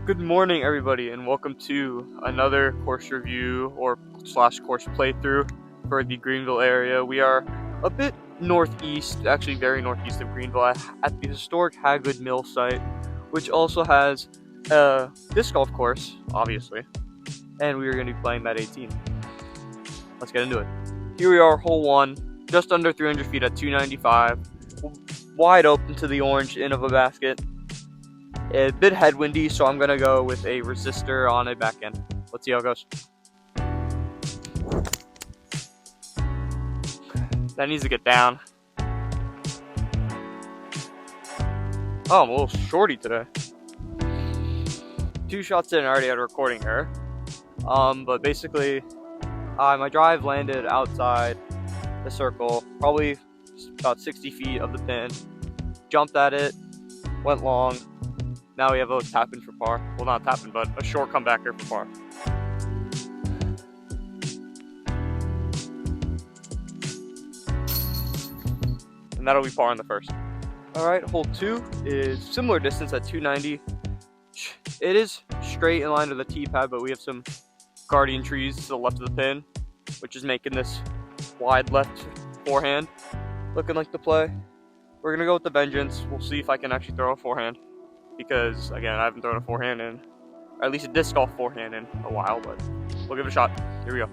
Good morning, everybody, and welcome to another course review or slash course playthrough for the Greenville area. We are a bit northeast, actually very northeast of Greenville, at the historic Hagood Mill site, which also has a disc golf course, obviously, and we are going to be playing that 18. Let's get into it. Here we are, hole 1, just under 300 feet at 295, wide open to the orange in of a basket. A bit headwindy, so I'm gonna go with a resistor on a backhand. Let's see how it goes. That needs to get down. Oh, I'm a little shorty today. 2 shots in, I already had a recording error. But basically, my drive landed outside the circle, probably about 60 feet of the pin. Jumped at it, went long. Now we have a tap-in for par. Well, not tap-in, but a short comebacker for par. And that'll be par on the first. Alright, hole 2 is similar distance at 290. It is straight in line to the tee pad, but we have some guardian trees to the left of the pin, which is making this wide left forehand looking like the play. We're going to go with the vengeance. We'll see if I can actually throw a forehand, because again, I haven't thrown a forehand in, or at least a disc golf forehand in a while, but we'll give it a shot. Here we go.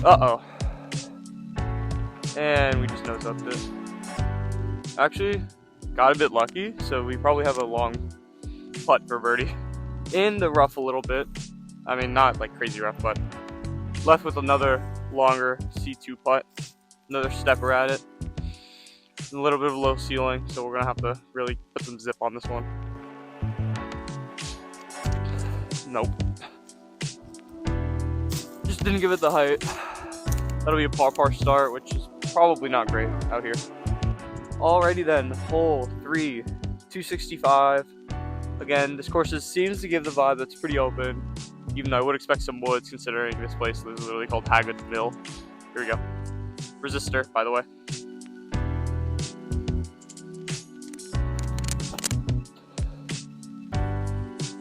Uh-oh. And we just nose upped it. Actually, got a bit lucky, so we probably have a long putt for birdie. In the rough a little bit. I mean, not like crazy rough, but left with another longer C2 putt. Another stepper at it. A little bit of low ceiling, so we're gonna have to really put some zip on this one. Nope. Just didn't give it the height. That'll be a par start, which is probably not great out here. Alrighty then, hole 3, 265. Again, this course seems to give the vibe that's pretty open, even though I would expect some woods considering this place is literally called Hagood Mill. Here we go. Resistor, by the way.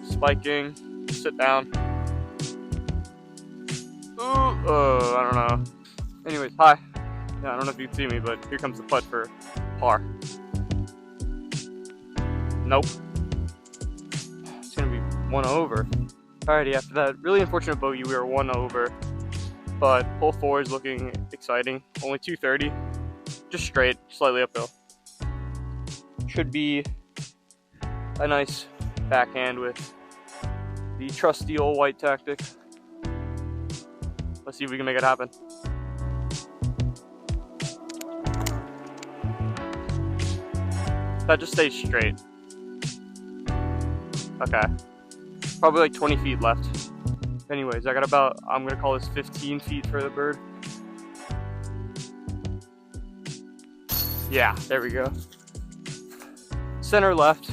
Spiking, sit down. Ooh, I don't know. Anyways, hi. Yeah, I don't know if you can see me, but here comes the putt for par. Nope. It's gonna be 1 over. Alrighty, after that really unfortunate bogey, we were 1 over. But hole 4 is looking exciting. Only 230. Just straight, slightly uphill. Should be a nice backhand with the trusty old white tactic. Let's see if we can make it happen. That just stays straight. Okay. Probably like 20 feet left. Anyways, I got about, I'm gonna call this 15 feet for the bird. Yeah, there we go. Center left.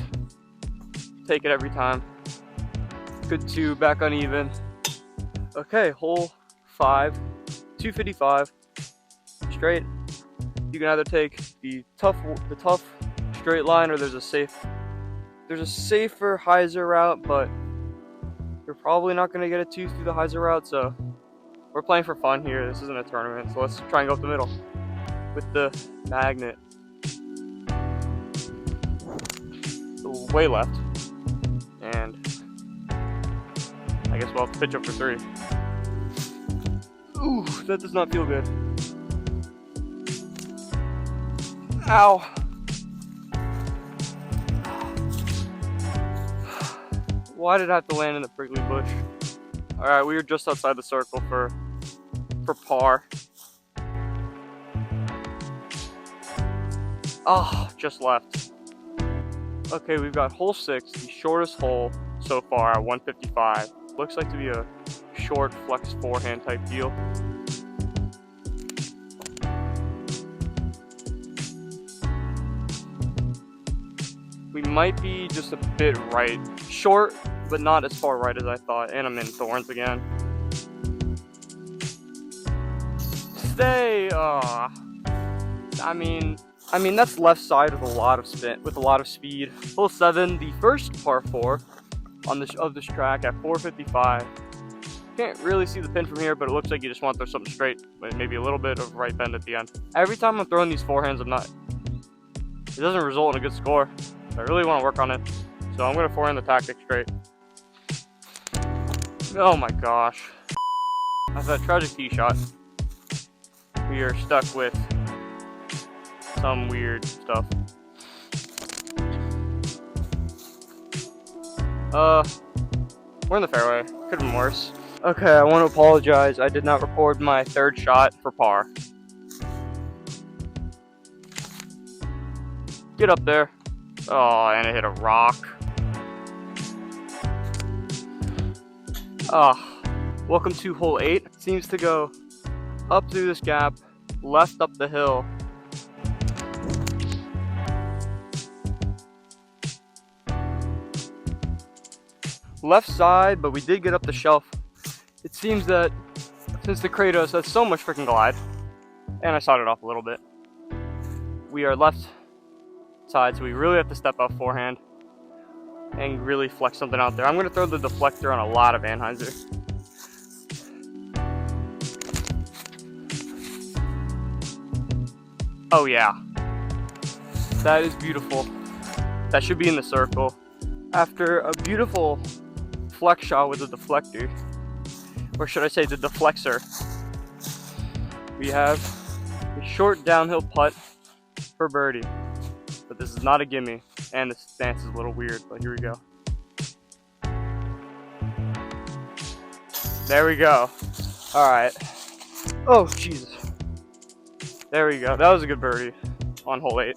Take it every time. Good 2, back uneven. Okay, hole 5, 255. Straight. You can either take the tough straight line, or there's a safer hyzer route, but you're probably not going to get a 2 through the hyzer route, so we're playing for fun here. This isn't a tournament, so let's try and go up the middle with the magnet. Way left, and I guess we'll have to pitch up for 3. Ooh, that does not feel good. Ow. Why did I have to land in the prickly bush? Alright, we were just outside the circle for par. Oh, just left. Okay, we've got hole 6, the shortest hole so far at 155. Looks like to be a short flex forehand type deal. We might be just a bit right. Short, but not as far right as I thought. And I'm in thorns again. Stay! I mean, I mean, that's left side with a lot of spin, with a lot of speed. Hole 7, the first par 4 on this track at 455. Can't really see the pin from here, but it looks like you just want to throw something straight, with maybe a little bit of right bend at the end. Every time I'm throwing these forehands, it doesn't result in a good score. I really want to work on it, so I'm gonna forehand the tactic straight. Oh my gosh. After that tragic tee shot, we are stuck with some weird stuff. We're in the fairway. Could have been worse. Okay, I want to apologize. I did not record my third shot for par. Get up there. Oh, and it hit a rock. Welcome to hole 8. It seems to go up through this gap, left up the hill. Left side, but we did get up the shelf. It seems that since the Kratos has so much freaking glide, and I sawed it off a little bit, we are left side, so we really have to step up forehand and really flex something out there. I'm going to throw the deflector on a lot of Anheuser. Oh yeah, that is beautiful. That should be in the circle. After a beautiful flex shot with the deflector, or should I say the deflexor, we have a short downhill putt for birdie. But this is not a gimme, and the stance is a little weird, but here we go. There we go. Alright. Oh, Jesus. There we go. That was a good birdie on hole 8.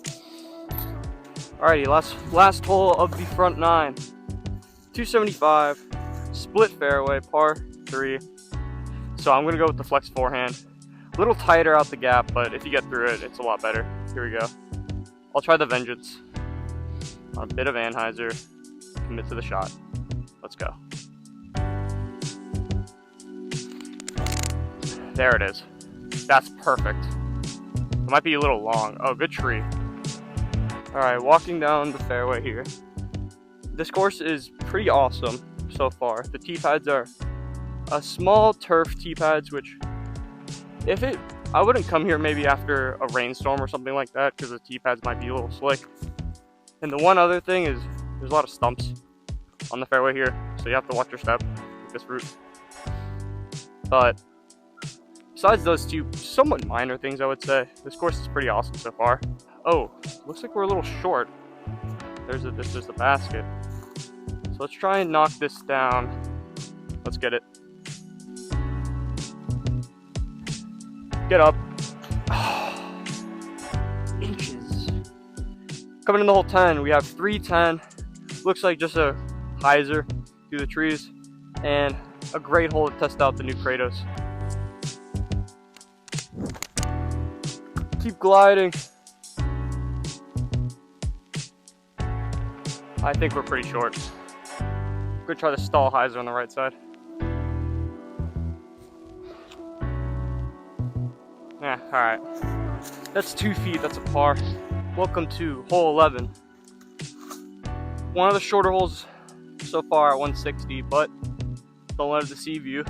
Alrighty, last hole of the front 9. 275, split fairway, par 3. So I'm going to go with the flex forehand. A little tighter out the gap, but if you get through it, it's a lot better. Here we go. I'll try the vengeance on a bit of Anheuser. Commit to the shot. Let's go. There it is. That's perfect. It might be a little long. Oh, good tree. Alright, walking down the fairway here. This course is pretty awesome so far. The tee pads are a small turf tee pads, which I wouldn't come here maybe after a rainstorm or something like that, because the tee pads might be a little slick. And the one other thing is there's a lot of stumps on the fairway here, so you have to watch your step with this route. But besides those two somewhat minor things, I would say this course is pretty awesome so far. Oh, looks like we're a little short. There's the basket. So let's try and knock this down. Let's get it. Get up. Inches. Coming in the hole 10, we have 310. Looks like just a hyzer through the trees, and a great hole to test out the new Kratos. Keep gliding. I think we're pretty short. I'm gonna try the stall hyzer on the right side. Yeah, alright. That's 2 feet, that's a par. Welcome to hole 11. One of the shorter holes so far at 160, but don't let it deceive you.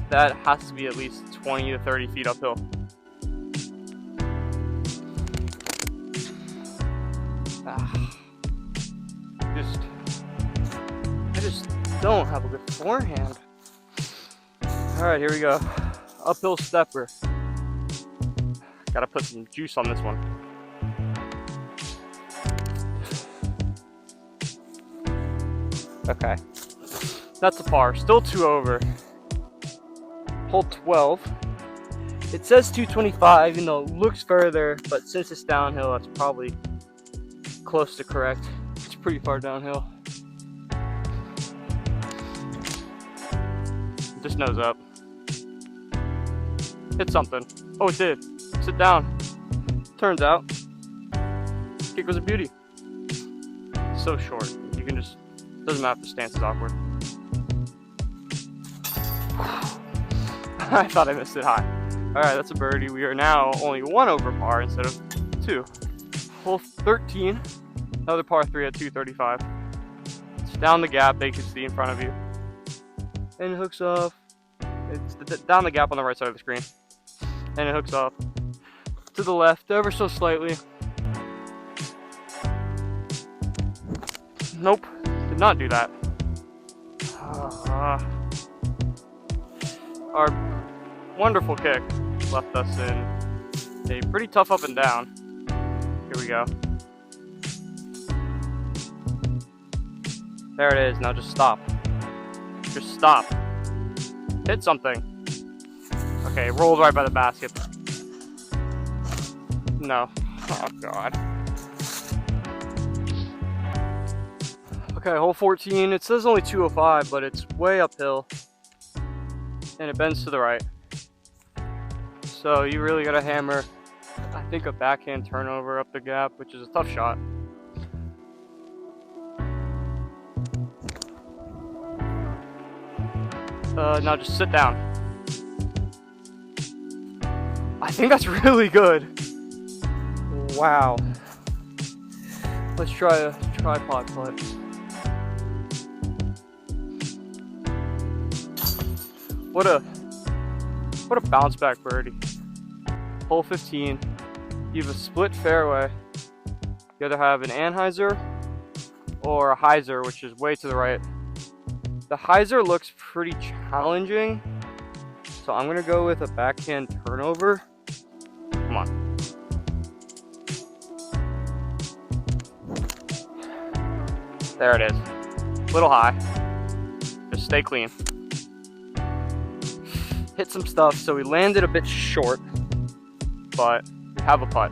That has to be at least 20 to 30 feet uphill. I just don't have a good forehand. Alright, here we go. Uphill stepper. Gotta put some juice on this one. Okay. That's a par. Still 2 over. Hole 12. It says 225, even though it looks further, but since it's downhill, that's probably close to correct. It's pretty far downhill. Just nose up. Hit something. Oh, it did. Sit down. Turns out, kick was a beauty. So short. You can just, doesn't matter if the stance is awkward. I thought I missed it high. Alright, that's a birdie. We are now only 1 over par instead of 2. Hole 13, another par 3 at 235. It's down the gap that you can see in front of you. And it hooks off. It's down the gap on the right side of the screen. And it hooks off to the left ever so slightly. Nope, did not do that. Our wonderful kick left us in a pretty tough up and down. Here we go. There it is. Now just stop. Just stop. Hit something. Okay, rolled right by the basket. No. Oh, God. Okay, hole 14. It says only 205, but it's way uphill. And it bends to the right. So you really gotta hammer, I think, a backhand turnover up the gap, which is a tough shot. Now just sit down. I think that's really good. Wow. Let's try a tripod putt. What a bounce back birdie. Hole 15. You have a split fairway. You either have an Anheuser or a hyzer, which is way to the right. The hyzer looks pretty challenging, so I'm gonna go with a backhand turnover. Come on. There it is. Little high. Just stay clean. Hit some stuff, so we landed a bit short, but we have a putt.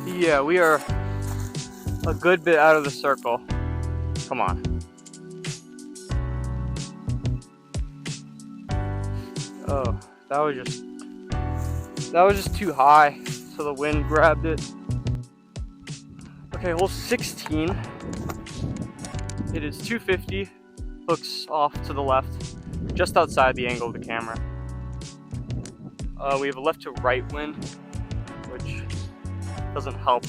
Yeah, we are a good bit out of the circle. Come on. Oh, that was just too high, so the wind grabbed it. Okay, hole 16. It is 250, hooks off to the left, just outside the angle of the camera. We have a left to right wind, which doesn't help.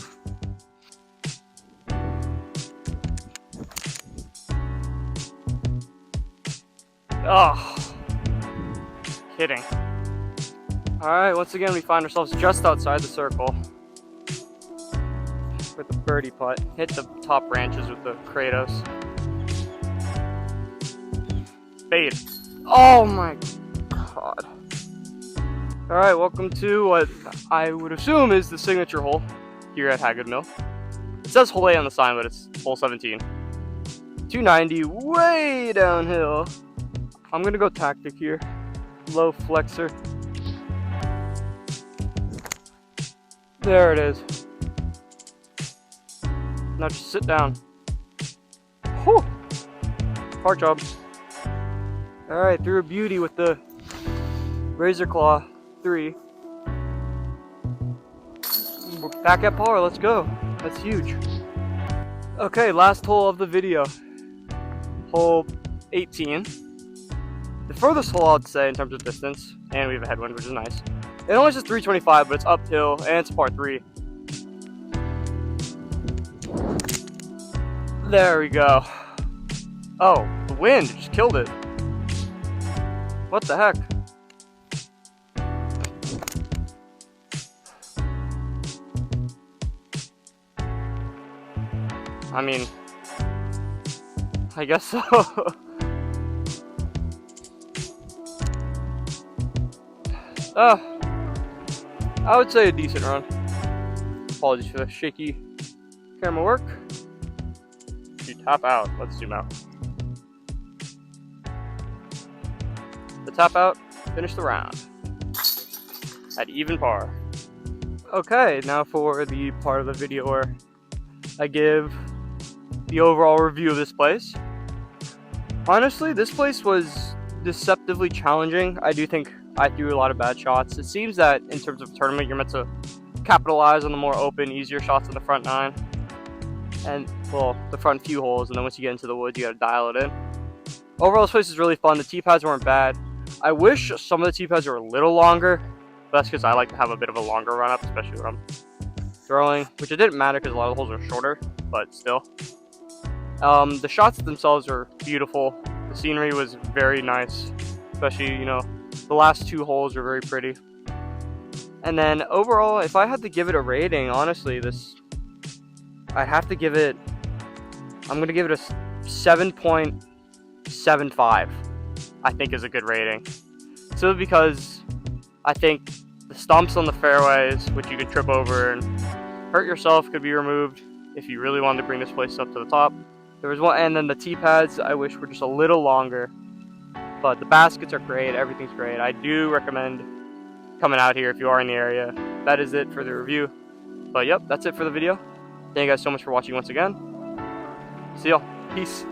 Oh, kidding. Alright, once again we find ourselves just outside the circle with a birdie putt. Hit the top branches with the Kratos. Fade. Oh my God. Alright, welcome to what I would assume is the signature hole here at Hagood Mill. It says hole 8 on the sign, but it's hole 17. 290, way downhill. I'm gonna go tactic here. Low flexor. There it is. Now just sit down. Whew. Par job. Alright, threw a beauty with the Razor Claw 3. We're back at par, let's go. That's huge. Okay, last hole of the video. Hole 18. The furthest hole, I'd say, in terms of distance, and we have a headwind, which is nice. It only says 325, but it's uphill, and it's par 3. There we go. Oh, the wind just killed it. What the heck? I mean, I guess so. I would say a decent run. Apologies for the shaky camera work. You tap out. Let's zoom out. The tap out finished the round at even par. Okay, now for the part of the video where I give the overall review of this place. Honestly, this place was deceptively challenging. I do think I threw a lot of bad shots. It seems that in terms of tournament, you're meant to capitalize on the more open, easier shots in the front 9. And, well, the front few holes, and then once you get into the woods, you gotta dial it in. Overall, this place is really fun. The tee pads weren't bad. I wish some of the tee pads were a little longer, but that's because I like to have a bit of a longer run-up, especially when I'm throwing, which it didn't matter because a lot of the holes are shorter, but still. The shots themselves are beautiful. The scenery was very nice, especially, you know, the last 2 holes were very pretty. And then overall, if I had to give it a rating, honestly, I'd have to give it, I'm going to give it a 7.75, I think is a good rating. So because I think the stumps on the fairways, which you could trip over and hurt yourself, could be removed if you really wanted to bring this place up to the top. There was one, and then the tee pads I wish were just a little longer, but the baskets are great, everything's great. I do recommend coming out here if you are in the area. That is it for the review. But yep, that's it for the video. Thank you guys so much for watching once again. See y'all. Peace.